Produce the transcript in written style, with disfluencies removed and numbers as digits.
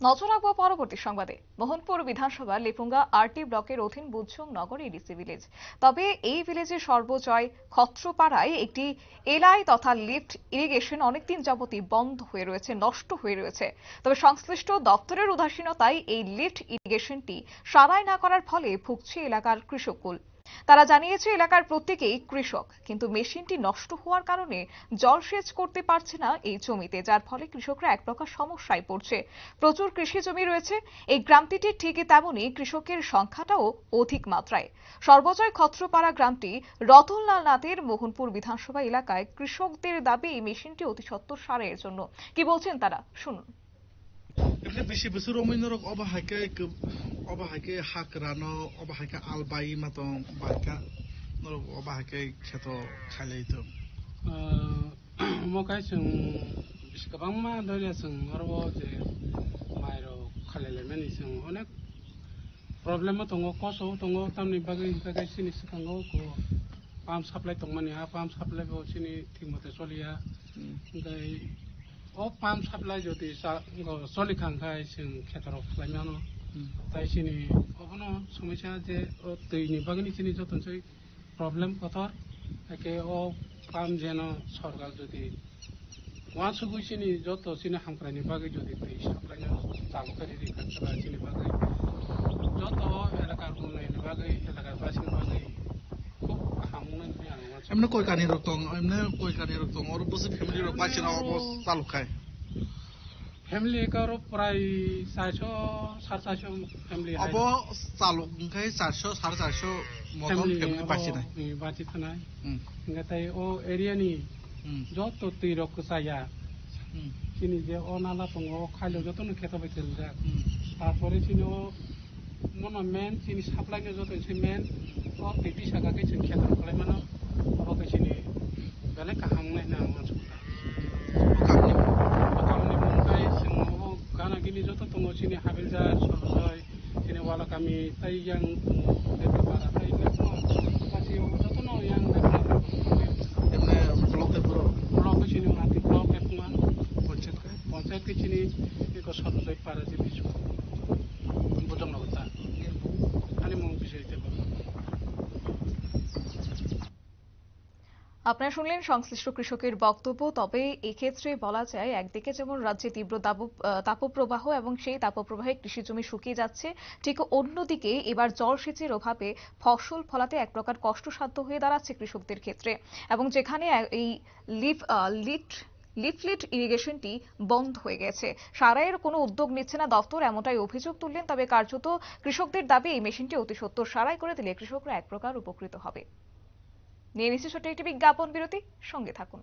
নজর রাখবো পরবর্তী সংবাদে। মোহনপুর বিধানসভা লেপুঙ্গা আরটি ব্লকের অধীন বুঝছং নগর এডিসি ভিলেজ। তবে এই ভিলেজের সর্বজয় খত্রপাড়ায় একটি এলআই তথা লিফট ইরিগেশন অনেকদিন যাবতই বন্ধ হয়ে রয়েছে, নষ্ট হয়ে রয়েছে। তবে সংশ্লিষ্ট দপ্তরের উদাসীনতায় এই লিফট ইরিগেশনটি সারাই না করার ফলে ভুগছে এলাকার কৃষককুল। তারা জানিয়েছে এলাকার প্রত্যেকেই কৃষক, কিন্তু মেশিনটি নষ্ট হওয়ার কারণে জলসেচ করতে পারছে না এই জমিতে, যার ফলে কৃষকরা এক প্রকার সমস্যায় পড়ছে। প্রচুর কৃষি জমি রয়েছে এই গ্রামটিতে, ঠিক তেমনই কৃষকের সংখ্যাটাও অধিক মাত্রায়। সর্বজয় খত্রপাড়া গ্রামটি রতনলাল নাথের মোহনপুর বিধানসভা এলাকায়। কৃষকদের দাবি এই মেশিনটি অতি সত্বর সারাইয়ের জন্য। কি বলছেন তারা, শুনুন। বেশি বছর অমিনর অবাহাইকে হাকরানো অবাহাইকে আলবাই মাতং বাইকা নর অবাহাইকে খেত খাইলাইতো मकाइ जों गोबां मा धरिया जों आरोबाव जे माइरं खालायलायनानै जों अनेक प्रब्लेम दङ, कसआव दङ, तामनि बागै सिनि सिगाङाव पाम्प साप्लाइ दंमोन, पाम्प साप्लाइ सिनि थिग मथे सलिया। ओमफ्राय अ पाम्प साप्लाइ जुदि सलिखांखाय जों खेतराव खालायनानो ताइ सिनि अबनो समस्या जे दैनि बागैनि सिनि जतनसै प्रब्लेम कथर एके अ पाम्प जेन सरकार जुदि वहाँ सुगुसिनी जत सिनि हांक्रानि बागै जुदि दै साप्लाइनो चालु करि दिखांबा सिनि बागै जत एलाकार उन्नयननि बागै एलाकार बासिनि बागै खूब हामुन एमने कोई कानी रक्तং और बस फैमिली रो बासिना अबस चालु खाय फैमिली कारो प्राय 400 फैमिली अब चालु खाय 400 450 मदन फैमिली बासिना बासि थानाय इंगाथाय ओ एरियानि जत दैरक जाया सिनि जे अ नाला दङ खाइलो जतनो खेत बायतेल जा तारपरे सिनि मन मेन सिनि साप्लाइनो जतनसै मेन अ दै बिसागाकै सिनि खेत खालायमानो अबकै सिनि बेले काहामनाय ना मानसिफोरा कामनि मुंखाय जों गानागिनि जत दङ सिनि हाबिलजा सरजय सिनि वालाकामि ताइ यां देबबारा ताइ लेखो पासि जतनो यां एमने ब्लक सिनि नाति ब्लक एखमा पंचायत के सिनि एको सरजय पारा जे बिसु बुझं नगता खाली मुं बिषय देब। আপনারা শুনলেন সংশ্লিষ্ট কৃষকের বক্তব্য। তবে এক্ষেত্রে বলা যায়, একদিকে যেমন রাজ্যে তীব্র তাপপ্রবাহ এবং সেই তাপপ্রবাহে কৃষি জমি শুকিয়ে যাচ্ছে, ঠিক অন্যদিকে এবার জলসেচের অভাবে ফসল ফলাতে এক প্রকার কষ্টসাধ্য হয়ে দাঁড়াচ্ছে কৃষকদের ক্ষেত্রে। এবং যেখানে এই লিফট ইরিগেশনটি বন্ধ হয়ে গেছে, সারাইয়ের কোনো উদ্যোগ নিচ্ছে না দপ্তর, এমনটাই অভিযোগ তুললেন। তবে কার্যত কৃষকদের দাবি এই মেশিনটি অতি সত্বর সারাই করে দিলে কৃষকরা এক প্রকার উপকৃত হবে। নিয়ে নিচ্ছে ছোট্ট একটি বিজ্ঞাপন বিরতি, সঙ্গে থাকুন।